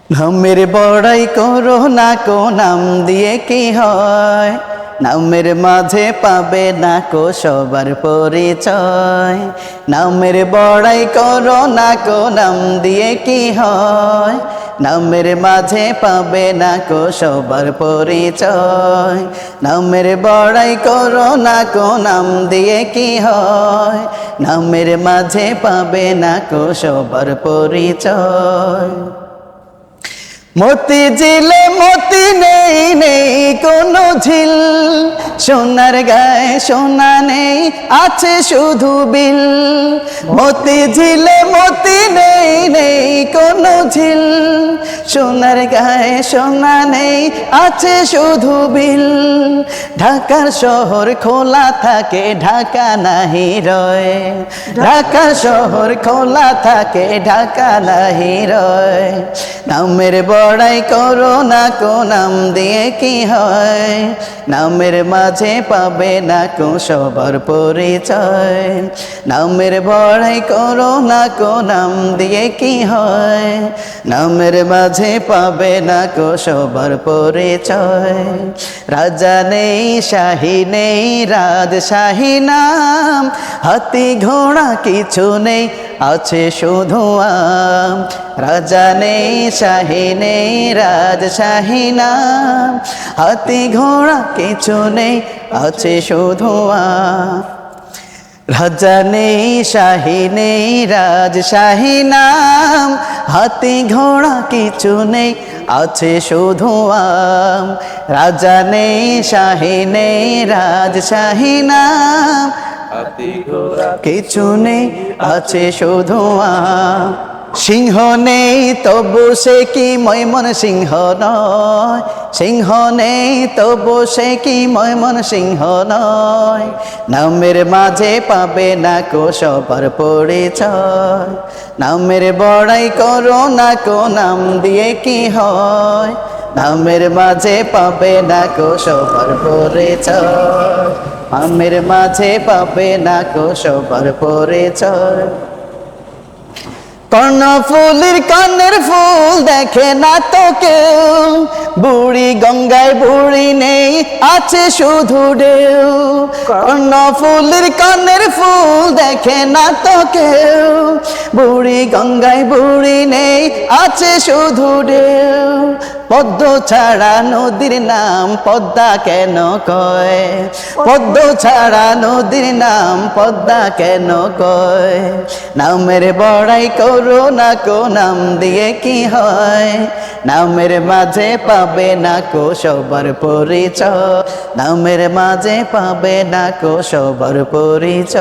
নামের বড়াই করো না কো নাম দিয়ে কি হয়, নামের মাঝে পাবে না কো সবার পরিচয়। নামের বড়াই করো না কো নাম দিয়ে কি হয়, নামের মাঝে পাবে না কো সবার পরিচয়। নামের বড়াই করো না কো নাম দিয়ে কি হয়, নামের মাঝে পাবে না কো সবার পরিচয়। মতি ঝিলে মতি নেই, নেই কোনো ঝিল, সোনার গায়ে সোনা নেই আছে শুধু বিল। মতি ঝিলে মতি নেই, নেই কোনো ঝিল, সোনার গায়ে সোনা নেই আছে শুধু বিল। ঢাকার শহর খোলা থাকে ঢাকা নাহি রয়, ঢাকা শহর খোলা থাকে ঢাকা নাহি রয়। নামের বড়াই করো না কো নাম দিয়ে কি হয়, নামের মাঝে পাবে না কো সবার পরিচয়। নামের বড়াই করো না কো নাম দিয়ে কি হয়, নামের মাঝে পাবে না কো সবার পরিচয়। রাজা নেই শাহী নেই রাজশাহী নাম, হাতি ঘোড়া কিছু নেই আছে শুধু আম। রাজা নেই শাহী নেই রাজশাহী নাম, হাতি ঘোড়া কিছু নেই আছে শুধু আম। রাজা নেই শাহী নেই রাজশাহী নাম, হাতি ঘোড়া কিছু নেই আছে শুধু আম। রাজা নেই শাহী নেই রাজশাহী নাম, হাতি ঘোড়া কিছু নেই আছে শুধু আম। সিংহ নেই তবু সে কি ময়মন সিংহ নয়, সিংহ নেই তবু সে কি ময়মন সিংহ নয়। নামের মাঝে পাবে না কো সবার পরিচয়, নামের বড়াই করো না কো নাম দিয়ে কি হয়, নামের মাঝে পাবে না কো সবার পরিচয়। নামের মাঝে পাবে না কো সবার পরিচয়। কর্ণফুলির কানের ফুল দেখে না তো কেউ, বুড়ি গঙ্গায় বুড়ি নেই আছে শুধু ঢেউ। কর্ণফুলির কানের ফুল দেখে না তো কেউ, বুড়ি গঙ্গায় বুড়ি নেই আছে শুধু ঢেউ। পদ্ম ছাড়া নদীর নাম পদ্মা কেন কয়, পদ্ম ছাড়া নদীর নাম পদ্মা কেন কয়। নামের বড়াই করো না কো নাম দিয়ে কি হয়, নামের মাঝে পাবে না কো সবার পরিচয়। নামের মাঝে পাবে না কো সবার পরিচয়।